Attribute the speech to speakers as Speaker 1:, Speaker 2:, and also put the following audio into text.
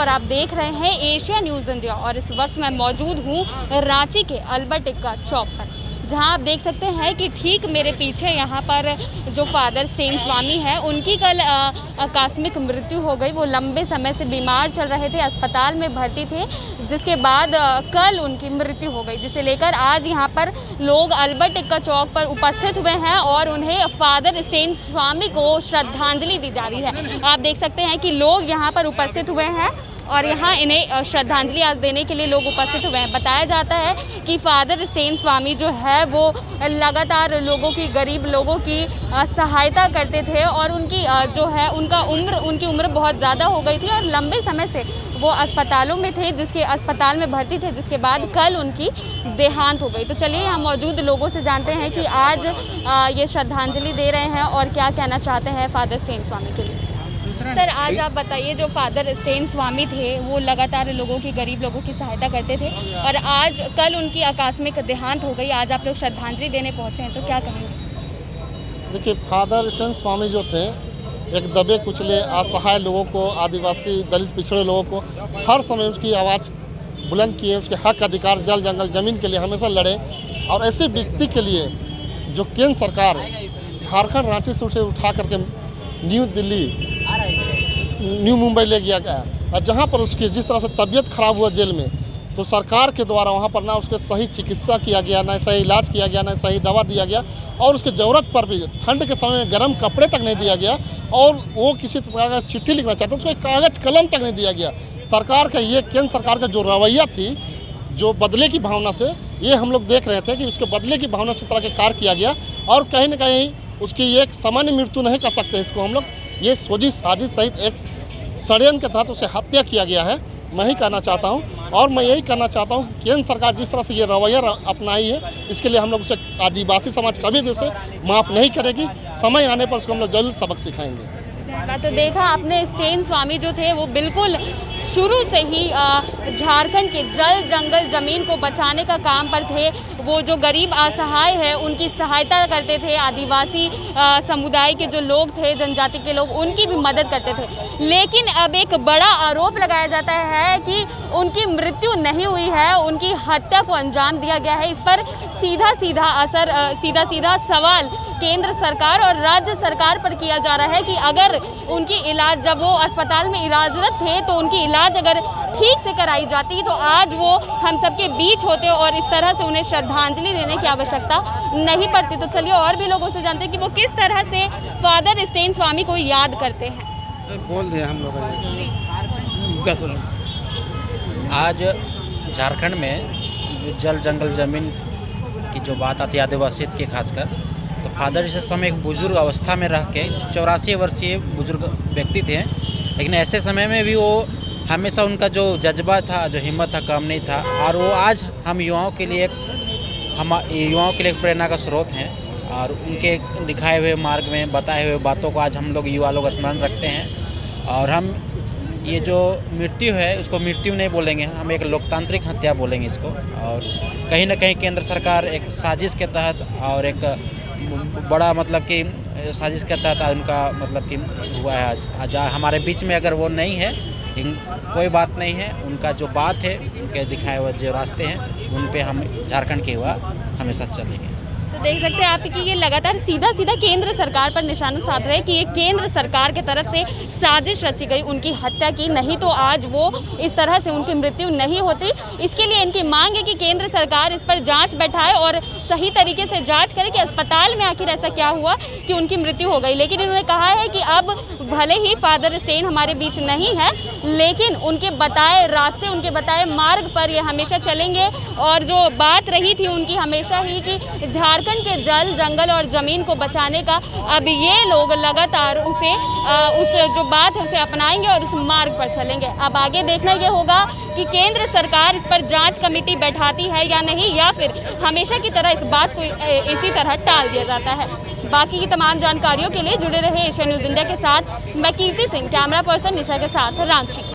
Speaker 1: और आप देख रहे हैं एशिया न्यूज़ इंडिया। और इस वक्त मैं मौजूद हूँ रांची के अल्बर्ट एक्का चौक पर, जहां आप देख सकते हैं कि ठीक मेरे पीछे यहाँ पर जो फादर स्टेन स्वामी है, उनकी कल आकस्मिक मृत्यु हो गई। वो लंबे समय से बीमार चल रहे थे, अस्पताल में भर्ती थे, जिसके बाद कल उनकी मृत्यु हो गई, जिसे लेकर आज यहाँ पर लोग अल्बर्ट एक्का चौक पर उपस्थित हुए हैं और उन्हें फादर स्टेन स्वामी को श्रद्धांजलि दी जा रही है। आप देख सकते हैं कि लोग यहाँ पर उपस्थित हुए हैं और यहाँ इन्हें श्रद्धांजलि आज देने के लिए लोग उपस्थित हुए हैं। बताया जाता है कि फादर स्टेन स्वामी जो है वो लगातार लोगों की, गरीब लोगों की सहायता करते थे और उनकी जो है उनकी उम्र बहुत ज़्यादा हो गई थी और लंबे समय से वो अस्पतालों में थे, जिसके अस्पताल में भर्ती थे, जिसके बाद कल उनकी देहांत हो गई। तो चलिए यहाँ मौजूद लोगों से जानते हैं कि आज ये श्रद्धांजलि दे रहे हैं और क्या कहना चाहते हैं फादर स्टेन स्वामी के लिए। सर, आज आप बताइए, जो फादर स्टेन स्वामी थे वो लगातार लोगों की, गरीब लोगों की सहायता करते थे और आज कल उनकी आकस्मिक देहांत हो गई। आज आप लोग श्रद्धांजलि देने पहुंचे हैं, तो क्या कहेंगे?
Speaker 2: देखिए, फादर स्टेन स्वामी जो थे, एक दबे कुचले असहाय लोगों को, आदिवासी दलित पिछड़े लोगों को हर समय उसकी आवाज़ बुलंद किए, उसके हक अधिकार, जल जंगल ज़मीन के लिए हमेशा लड़े। और ऐसे व्यक्ति के लिए जो केंद्र सरकार झारखंड, रांची से उसे उठा करके न्यू दिल्ली, न्यू मुंबई ले गया गया, और जहाँ पर उसकी जिस तरह से तबीयत खराब हुआ जेल में, तो सरकार के द्वारा वहाँ पर ना उसके सही चिकित्सा किया गया, ना सही इलाज किया गया, ना सही दवा दिया गया, और उसकी ज़रूरत पर भी ठंड के समय में गर्म कपड़े तक नहीं दिया गया, और वो किसी प्रकार का चिट्ठी लिखना चाहता उसको एक कागज कलम तक नहीं दिया गया। सरकार का ये, केंद्र सरकार का जो रवैया थी, जो बदले की भावना से, ये हम लोग देख रहे थे कि उसके बदले की भावना से तरह के कार्य किया गया और कहीं ना कहीं उसकी एक सामान्य मृत्यु नहीं कर सकते इसको हम लोग। ये सोजी साजिश सहित एक षड्यंत्र के तहत उसे हत्या किया गया है, मैं ही कहना चाहता हूँ। और मैं यही कहना चाहता हूँ कि केंद्र सरकार जिस तरह से ये रवैया अपनाई है, इसके लिए हम लोग उसे, आदिवासी समाज कभी भी उसे माफ़ नहीं करेगी। समय आने पर उसको हम लोग जल्द सबक सिखाएंगे।
Speaker 1: तो देखा आपने, स्टेन स्वामी जो थे वो बिल्कुल शुरू से ही झारखंड के जल जंगल ज़मीन को बचाने का काम पर थे। वो जो गरीब असहाय है उनकी सहायता करते थे, आदिवासी समुदाय के जो लोग थे, जनजाति के लोग, उनकी भी मदद करते थे। लेकिन अब एक बड़ा आरोप लगाया जाता है कि उनकी मृत्यु नहीं हुई है, उनकी हत्या को अंजाम दिया गया है। इस पर सीधा सीधा सवाल केंद्र सरकार और राज्य सरकार पर किया जा रहा है कि अगर उनकी इलाज, जब वो अस्पताल में इलाजरत थे, तो उनकी इलाज अगर ठीक से कराई जाती तो आज वो हम सबके बीच होते और इस तरह से उन्हें श्रद्धांजलि देने की आवश्यकता नहीं पड़ती। तो चलिए और भी लोगों से जानते हैं कि वो किस तरह से फादर स्टेन स्वामी को याद करते हैं।
Speaker 2: बोल दिए हम लोग।
Speaker 3: आज झारखंड में जो जल जंगल ज़मीन की जो बात आती है, आदिवासी की खासकर, तो फादर स्टेन स्वामी एक बुजुर्ग अवस्था में रह के 84 वर्षीय बुजुर्ग व्यक्ति थे, लेकिन ऐसे समय में भी वो हमेशा, उनका जो जज्बा था, जो हिम्मत था, कम नहीं था। और वो आज हम युवाओं के लिए एक प्रेरणा का स्रोत हैं और उनके दिखाए हुए मार्ग में बताए हुए बातों को आज हम लोग, युवा लोग, स्मरण रखते हैं। और हम ये जो मृत्यु है उसको मृत्यु नहीं बोलेंगे, हम एक लोकतांत्रिक हत्या बोलेंगे इसको। और कहीं ना कहीं केंद्र सरकार एक साजिश के तहत और एक बड़ा, मतलब कि साजिश के तहत उनका, मतलब कि हुआ है आज हमारे बीच में। अगर वो नहीं है, कोई बात नहीं है, उनका जो बात है, उनके दिखाए हुए जो रास्ते हैं, उन पे हम झारखंड के युवा हमेशा चलेंगे।
Speaker 1: तो देख सकते हैं आप कि ये लगातार सीधा केंद्र सरकार पर निशाना साध रहे हैं कि ये केंद्र सरकार के तरफ से साजिश रची गई उनकी हत्या की, नहीं तो आज वो इस तरह से उनकी मृत्यु नहीं होती। इसके लिए इनकी मांग है कि केंद्र सरकार इस पर जांच बैठाए और सही तरीके से जांच करे कि अस्पताल में आखिर ऐसा क्या हुआ कि उनकी मृत्यु हो गई। लेकिन इन्होंने कहा है कि अब भले ही फादर स्टेन हमारे बीच नहीं है, लेकिन उनके बताए रास्ते, उनके बताए मार्ग पर ये हमेशा चलेंगे। और जो बात रही थी उनकी हमेशा ही कि झारखंड के जल जंगल और ज़मीन को बचाने का, अब ये लोग लगातार उस जो बात है उसे अपनाएंगे और उस मार्ग पर चलेंगे। अब आगे देखना ये होगा कि केंद्र सरकार इस पर जांच कमेटी बैठाती है या नहीं, या फिर हमेशा की तरह इस बात को इसी तरह टाल दिया जाता है। बाकी की तमाम जानकारियों के लिए जुड़े रहे एशिया न्यूज़ इंडिया के साथ। मैं कीर्ति सिंह, कैमरा पर्सन निशा के साथ, रांची।